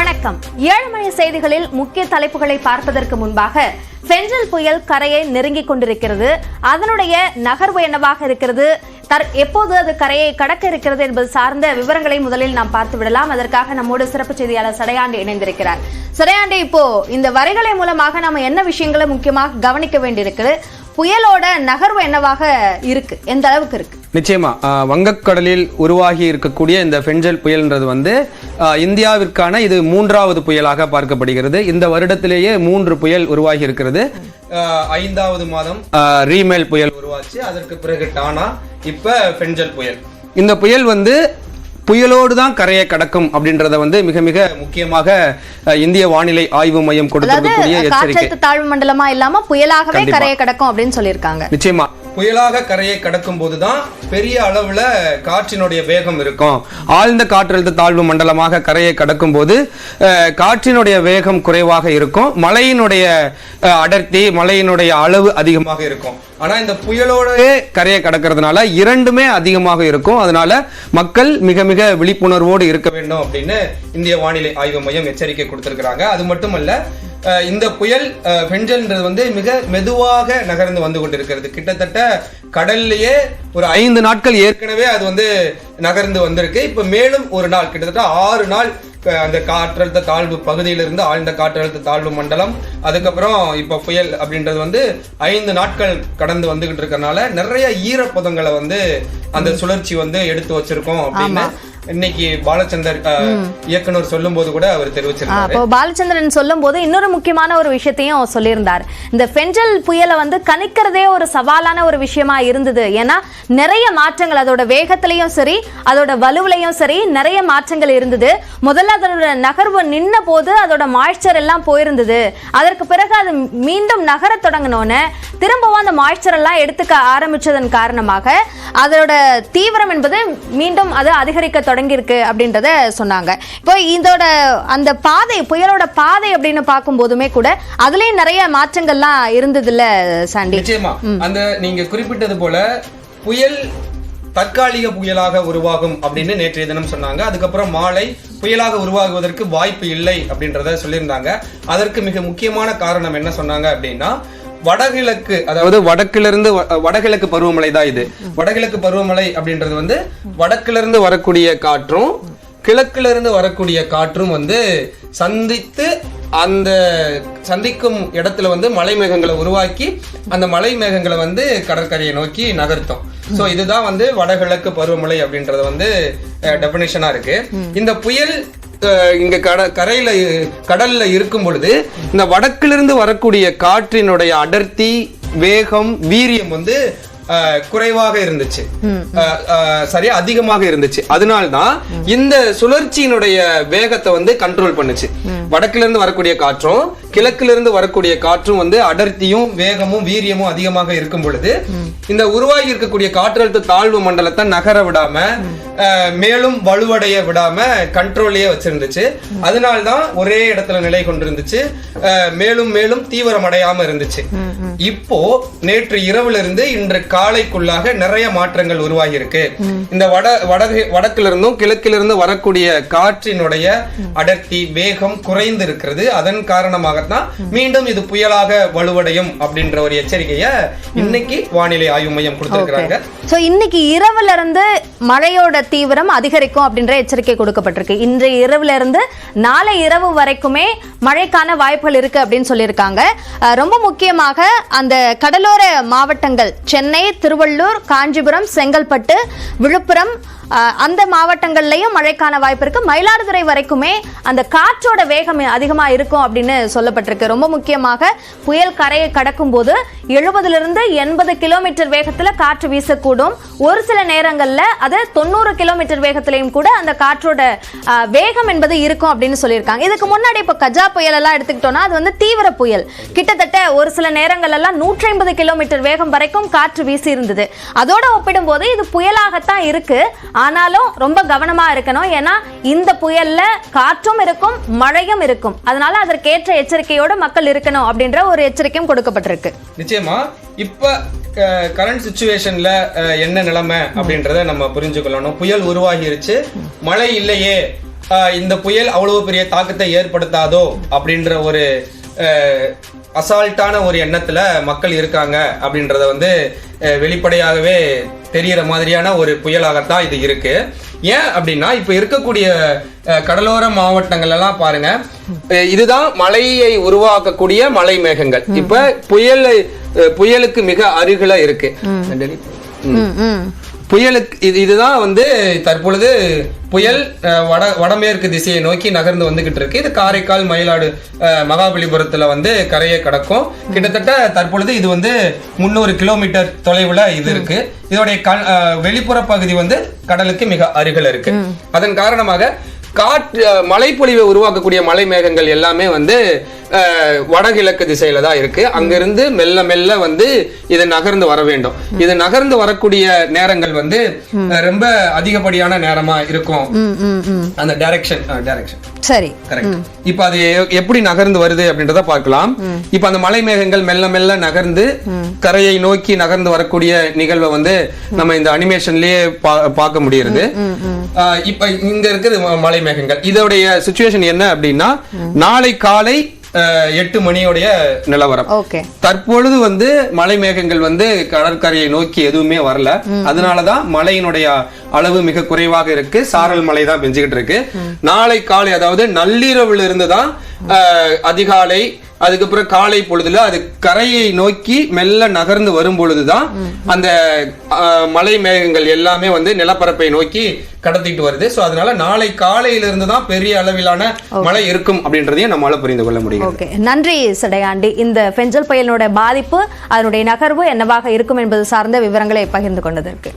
வணக்கம். 7 மணி செய்திகளில் முக்கிய தலைப்புகளை பார்ப்பதற்கு முன்பாக ஃபெஞ்சல் புயல் கரையை நெருங்கிக் கொண்டிருக்கிறது. அதனுடைய நகர்வு என்னவாக இருக்கிறது, எப்போது அது கரையை கடக்க இருக்கிறது என்பது சார்ந்த விவரங்களை முதலில் நாம் பார்த்து விடலாம். அதற்காக நம்மோடு சிறப்பு செய்தியாளர் சடையாண்டி இணைந்திருக்கிறார். சடையாண்டி, இப்போ இந்த வரைகலை மூலமாக நம்ம என்ன விஷயங்களை முக்கியமாக கவனிக்க வேண்டியிருக்குது? புயலோட நகர்வு என்னவாக இருக்கு, எந்த அளவுக்கு இருக்கு? நிச்சயமா வங்கக்கடலில் உருவாகி இருக்கக்கூடிய இந்த ஃபெஞ்சல் புயல்ன்றது இந்தியாவிற்கான இது 3வது புயலாக பார்க்கப்படுகிறது. இந்த வருடத்திலேயே 3 புயல் உருவாகி இருக்கிறது. 5வது மாதம் ரீமேல் புயல் உருவாச்சு, அதற்கு பிறகு டானா, இப்ப ஃபெஞ்சல் புயல். இந்த புயல் புயலோடு தான் கரையை கடக்கும் அப்படின்றத மிக மிக முக்கியமாக இந்திய வானிலை ஆய்வு மையம் கொடுத்திருக்கக்கூடிய எச்சரிக்கை. தாழ்வு மண்டலமா இல்லாம புயலாகவே கரையை கடக்கும் அப்படின்னு சொல்லியிருக்காங்க. நிச்சயமா புயலாக கரையை கடக்கும் போதுதான் பெரிய அளவுல காற்றினுடைய வேகம் இருக்கும். ஆழ்ந்த காற்றழுத்த தாழ்வு மண்டலமாக கரையை கடக்கும் போது காற்றினுடைய வேகம் குறைவாக இருக்கும், மழையினுடைய அடர்த்தி, மழையினுடைய அளவு அதிகமாக இருக்கும். ஆனா இந்த புயலோட கரையை கடக்கிறதுனால இரண்டுமே அதிகமாக இருக்கும். அதனால மக்கள் மிக மிக விழிப்புணர்வோடு இருக்க வேண்டும் அப்படின்னு இந்திய வானிலை ஆய்வு மையம் எச்சரிக்கை கொடுத்திருக்கிறாங்க. அது மட்டுமல்ல, இந்த புயல் ஃபெஞ்சல்ன்றது மிக மெதுவாக நகர்ந்து வந்து கொண்டிருக்கிறது. கிட்டத்தட்ட கடல்லையே ஒரு 5 நாட்கள் ஏற்கனவே அது நகர்ந்து வந்திருக்கு. இப்ப மேலும் ஒரு நாள், கிட்டத்தட்ட 6 நாள் அந்த காற்றழுத்த தாழ்வு பகுதியிலிருந்து ஆழ்ந்த காற்றழுத்த தாழ்வு மண்டலம், அதுக்கப்புறம் இப்ப புயல் அப்படின்றது 5 நாட்கள் கடந்து வந்துகிட்டு இருக்கறனால நிறைய ஈரப்பதங்களை அந்த சுழற்சி எடுத்து வச்சிருக்கோம் அப்படின்னு இன்னைக்கு பாலச்சந்தர் இயக்குனர் சொல்லும் போது கூட அவர் தெரிவிச்சிருந்தாரு. பாலச்சந்திரன் சொல்லும் போது இன்னொரு முக்கியமான ஒரு விஷயத்தையும் சொல்லியிருந்தார். இந்த ஃபெஞ்சல் புயலை கணிக்கிறதே ஒரு சவாலான ஒரு விஷயமா இருந்தது. ஏன்னா நிறைய மாற்றங்கள், அதோட வேகத்திலையும் சரி அதோட வலுவிலையும் சரி நிறைய மாற்றங்கள் இருந்தது. முதல்ல அதோட நகர்வு நின்ன போது அதோட மாய்ச்சர் எல்லாம் போயிருந்தது. அதற்கு பிறகு அது மீண்டும் நகர தொடங்கினோன்னு திரும்பவும் அந்த மாய்ச்சர் எல்லாம் எடுத்துக்க ஆரம்பிச்சதன் காரணமாக அதோட தீவிரம் என்பது மீண்டும் அது அதிகரிக்க தொடங்கியிருக்கு அப்படின்றத சொன்னாங்க. இப்போ இதோட அந்த பாதை, புயலோட பாதை அப்படின்னு பார்க்கும் போதுமே கூட அதுலயும் நிறைய மாற்றங்கள்லாம் இருந்தது இல்ல சாண்டி? நிச்சயமா அந்த நீங்க குறிப்பிட்டது போல புயல் தற்காலிக புயலாக உருவாகும் அப்படின்னு நேற்றைய தினம் சொன்னாங்க. அதுக்கப்புறம் மாலை புயலாக உருவாகுவதற்கு வாய்ப்பு இல்லை அப்படின்றத சொல்லியிருந்தாங்க. அதற்கு மிக முக்கியமான காரணம் என்ன சொன்னாங்க அப்படின்னா, வடகிழக்கு, அதாவது வடகிழக்கு பருவமழை தான் இது. வடகிழக்கு பருவமழை அப்படின்றது வடக்கிலிருந்து வரக்கூடிய காற்றும் கிழக்கிலிருந்து வரக்கூடிய காற்றும் சந்தித்து அந்த சந்திக்கும் இடத்துல மலை மேகங்களை உருவாக்கி அந்த மலை மேகங்களை கடற்கரையை நோக்கி நகர்த்தும். சோ இதுதான் வடகிழக்கு பருவமழை அப்படின்றது டெபினிஷனா இருக்கு. இந்த புயல் இங்க கடல்ல இருக்கும் பொழுது இந்த வடக்கிலிருந்து வரக்கூடிய காற்றினுடைய அடர்த்தி, வேகம், வீரியம் குறைவாக இருந்துச்சு, சரியா அதிகமாக இருந்துச்சு. அதனால்தான் இந்த சுழற்சியினுடைய வேகத்தை கண்ட்ரோல் பண்ணுச்சு. வடக்கிலிருந்து வரக்கூடிய காற்றும் கிழக்கிலிருந்து வரக்கூடிய காற்றும் அடர்த்தியும் வேகமும் வீரியமும் அதிகமாக இருக்கும் பொழுது இந்த உருவாகி இருக்கக்கூடிய காற்றழுத்த தாழ்வு மண்டலத்தை நகர விடாம, மேலும் வலுவடைய விடாம கண்ட்ரோல்லையே வச்சிருந்துச்சு. அதனால்தான் ஒரே இடத்துல நிலை கொண்டிருந்துச்சு, மேலும் மேலும் தீவிரம் அடையாம இருந்துச்சு. இப்போ நேற்று இரவுல இருந்து இன்று காலைக்குள்ளாக நிறைய மாற்றங்கள் உருவாகி இருக்கு. இந்த வடக்கிலிருந்தும் கிழக்கிலிருந்து வரக்கூடிய காற்றினுடைய அடர்த்தி, வேகம் குறைந்து இருக்கிறது. அதன் காரணமாகத்தான் மீண்டும் இது புயலாக வலுவடையும் அப்படின்ற ஒரு எச்சரிக்கையை இன்னைக்கு வானிலை ஆய்வு மையம் கொடுத்திருக்காங்க. இன்னைக்கு இரவுல இருந்து மழையோட தீவிரம் அதிகரிக்கும் அப்படின்ற எச்சரிக்கை கொடுக்கப்பட்டிருக்கு. இன்றைய இரவுல இருந்து நாளை இரவு வரைக்குமே மழைக்கான வாய்ப்புகள் இருக்கு அப்படின்னு சொல்லியிருக்காங்க. ரொம்ப முக்கியமாக அந்த கடலோர மாவட்டங்கள் சென்னை, திருவள்ளூர், காஞ்சிபுரம், செங்கல்பட்டு, விழுப்புரம் அந்த மாவட்டங்கள்லயும் மழைக்கான வாய்ப்பு இருக்கு. மயிலாடுதுறை வரைக்குமே அந்த காற்றோட வேகம் அதிகமா இருக்கும் அப்படின்னு சொல்லப்பட்டிருக்கு. ரொம்ப முக்கியமாக புயல் கரையை கடக்கும் போது 70 to 80 கிலோமீட்டர் வேகத்துல காற்று வீசக்கூடும். ஒரு சில நேரங்கள்ல அது 90 கிலோமீட்டர் வேகத்திலையும் கூட அந்த காற்றோட வேகம் என்பது இருக்கும் அப்படின்னு சொல்லியிருக்காங்க. இதுக்கு முன்னாடி இப்ப கஜா புயல் எல்லாம் எடுத்துக்கிட்டோம்னா அது தீவிர புயல், கிட்டத்தட்ட ஒரு சில நேரங்கள் எல்லாம் 150 கிலோமீட்டர் வேகம் வரைக்கும் காற்று வீசி இருந்தது. அதோட ஒப்பிடும் போது இது புயலாகத்தான் இருக்கு. ஆனாலும் ரொம்ப கவனமா இருக்கணும். ஏன்னா இந்த புயல்ல காற்றும் இருக்கும், மழையும் இருக்கும். அதனால அதற்கேற்ற எச்சரிக்கையோட மக்கள் இருக்கணும் அப்படின்ற ஒரு எச்சரிக்கையும் கொடுக்கப்பட்டிருக்கு. நிச்சயமா இப்ப கரண்ட் சிச்சுவேஷன்ல என்ன நிலைமை அப்படின்றத நம்ம புரிஞ்சுக்கொள்ளணும். புயல் உருவாகிருச்சு, மழை இல்லையே இந்த புயல் அவ்வளவு பெரிய தாக்கத்தை ஏற்படுத்தாதோ அப்படின்ற ஒரு அசால்ட்டான ஒரு எண்ணத்துல மக்கள் இருக்காங்க அப்படின்றத வந்து வெளிப்படையாகவே தெரியற மாதிரியான ஒரு புயலாகத்தான் இது இருக்கு. ஏன் அப்படின்னா இப்ப இருக்கக்கூடிய கடலோர மாவட்டங்கள் எல்லாம் பாருங்க, இதுதான் மழையை உருவாக்கக்கூடிய மலை மேகங்கள். இப்ப புயலுக்கு மிக அருகில இருக்கு. புயலுக்கு இதுதான் வந்து தற்பொழுது புயல் வடமேற்கு திசையை நோக்கி நகர்ந்து வந்துகிட்டு இருக்கு. இது காரைக்கால், மயிலாடு, மகாபலிபுரத்துல வந்து கரையை கடக்கும். கிட்டத்தட்ட தற்பொழுது இது வந்து 300 கிலோமீட்டர் தொலைவுல இது இருக்கு. இதோடைய வெளிப்புற பகுதி வந்து கடலுக்கு மிக அருகில் இருக்கு. அதன் காரணமாக மழைப்பொழிவை உருவாக்கக்கூடிய மலை மேகங்கள் எல்லாமே வந்து வடகிழக்கு திசையில தான் இருக்கு. அங்கிருந்து மெல்ல மெல்ல வந்து இது நகர்ந்து வர வேண்டும். இது நகர்ந்து வரக்கூடிய நேரங்கள் வந்து ரொம்ப அதிகப்படியான நேரமா இருக்கும். அந்த டைரக்ஷன் சரி, கரெக்ட். இப்ப அது எப்படி நகர்ந்து வருது அப்படின்றத பார்க்கலாம். இப்ப அந்த மலை மேகங்கள் மெல்ல மெல்ல நகர்ந்து கரையை நோக்கி நகர்ந்து வரக்கூடிய நிகழ்வை வந்து நம்ம இந்த அனிமேஷன்லயே பார்க்க முடியுது. இப்ப இங்க இருக்குது மலை மேகங்கள். இதோடைய சிச்சுவேஷன் என்ன அப்படின்னா, நாளை காலை 8 மணியோடைய நிலவரம். தற்பொழுது வந்து மலை மேகங்கள் வந்து கடற்கரையை நோக்கி எதுவுமே வரல. அதனாலதான் மழையினுடைய அளவு மிக குறைவாக இருக்கு. சாரல் மழை தான் பெஞ்சுக்கிட்டு இருக்கு. நாளை காலை, அதாவது நள்ளிரவுல இருந்துதான் அதிகாலை, அதுக்கப்புறம் காலை பொழுதுல அது கரையை நோக்கி மெல்ல நகர்ந்து வரும் பொழுதுதான் அந்த மலை மேகங்கள் எல்லாமே வந்து நிலப்பரப்பை நோக்கி கடத்திட்டு வருது. சோ அதனால நாளை காலையில இருந்து தான் பெரிய அளவிலான மழை இருக்கும் அப்படின்றதையும் நம்மளால புரிந்து கொள்ள முடியும். நன்றி சடையாண்டி. இந்த பெஞ்சல் புயலினுடைய பாதிப்பு, அதனுடைய நகர்வு என்னவாக இருக்கும் என்பது சார்ந்த விவரங்களை பகிர்ந்து கொண்டதற்கு.